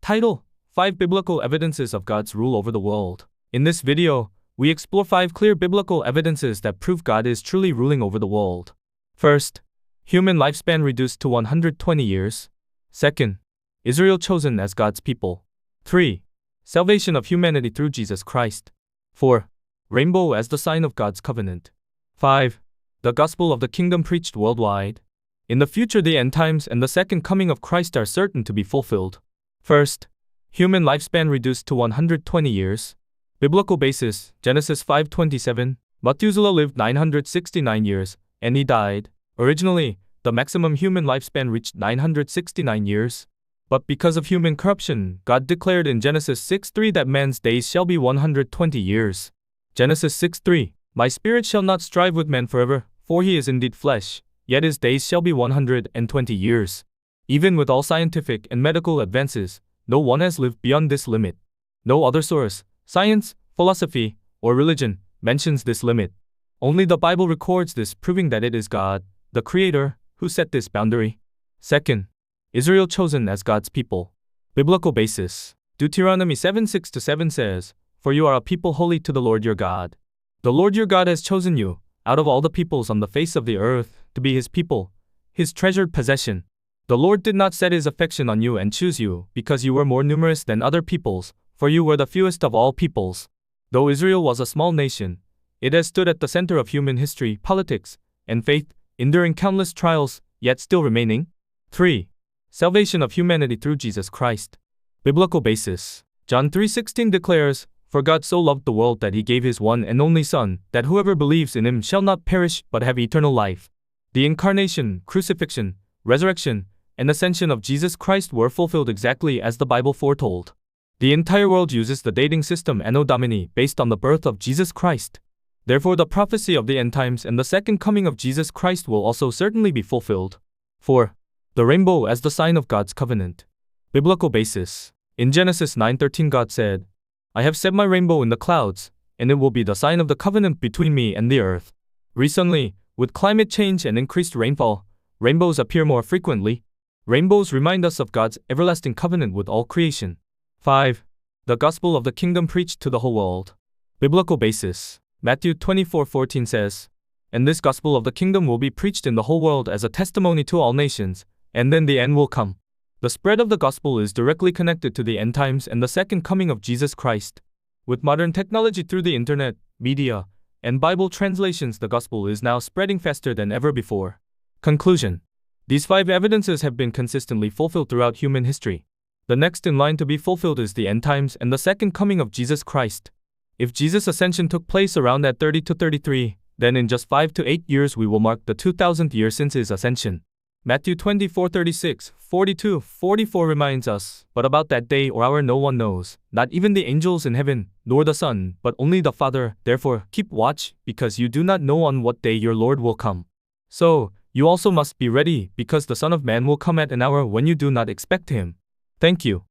Title: 5 Biblical Evidences of God's Rule Over the World. In this video, we explore 5 clear biblical evidences that prove God is truly ruling over the world. First, human lifespan reduced to 120 years. Second, Israel chosen as God's people. 3. Salvation of humanity through Jesus Christ. 4. Rainbow as the sign of God's covenant. 5. The gospel of the kingdom preached worldwide. In the future, the end times and the second coming of Christ are certain to be fulfilled. First, human lifespan reduced to 120 years. Biblical basis: Genesis 5:27. Methuselah lived 969 years, and he died. Originally, the maximum human lifespan reached 969 years. But because of human corruption, God declared in Genesis 6:3 that man's days shall be 120 years. Genesis 6:3. My spirit shall not strive with man forever, for he is indeed flesh, yet his days shall be 120 years. Even with all scientific and medical advances, no one has lived beyond this limit. No other source, science, philosophy, or religion, mentions this limit. Only the Bible records this, proving that it is God, the Creator, who set this boundary. Second, Israel chosen as God's people. Biblical basis: Deuteronomy 7:6-7 says, For you are a people holy to the Lord your God. The Lord your God has chosen you, out of all the peoples on the face of the earth, to be his people, his treasured possession. The Lord did not set his affection on you and choose you, because you were more numerous than other peoples, for you were the fewest of all peoples. Though Israel was a small nation, it has stood at the center of human history, politics, and faith, enduring countless trials, yet still remaining. 3. Salvation of humanity through Jesus Christ. Biblical basis: John 3:16 declares, For God so loved the world that he gave his one and only Son, that whoever believes in him shall not perish but have eternal life. The incarnation, crucifixion, resurrection, and ascension of Jesus Christ were fulfilled exactly as the Bible foretold. The entire world uses the dating system Anno Domini based on the birth of Jesus Christ. Therefore, the prophecy of the end times and the second coming of Jesus Christ will also certainly be fulfilled. 4. The rainbow as the sign of God's covenant. Biblical basis: In Genesis 9:13 God said, I have set my rainbow in the clouds, and it will be the sign of the covenant between me and the earth. Recently, with climate change and increased rainfall, rainbows appear more frequently. Rainbows remind us of God's everlasting covenant with all creation. 5. The gospel of the kingdom preached to the whole world. Biblical basis: Matthew 24:14 says, And this gospel of the kingdom will be preached in the whole world as a testimony to all nations, and then the end will come. The spread of the gospel is directly connected to the end times and the second coming of Jesus Christ. With modern technology through the internet, media, and Bible translations, the gospel is now spreading faster than ever before. Conclusion: These 5 evidences have been consistently fulfilled throughout human history. The next in line to be fulfilled is the end times and the second coming of Jesus Christ. If Jesus' ascension took place around at 30 to 33, then in just 5 to 8 years we will mark the 2000th year since his ascension. Matthew 24:36, 42, 44 reminds us, But about that day or hour no one knows, not even the angels in heaven, nor the Son, but only the Father. Therefore, keep watch, because you do not know on what day your Lord will come. So, you also must be ready, because the Son of Man will come at an hour when you do not expect him. Thank you.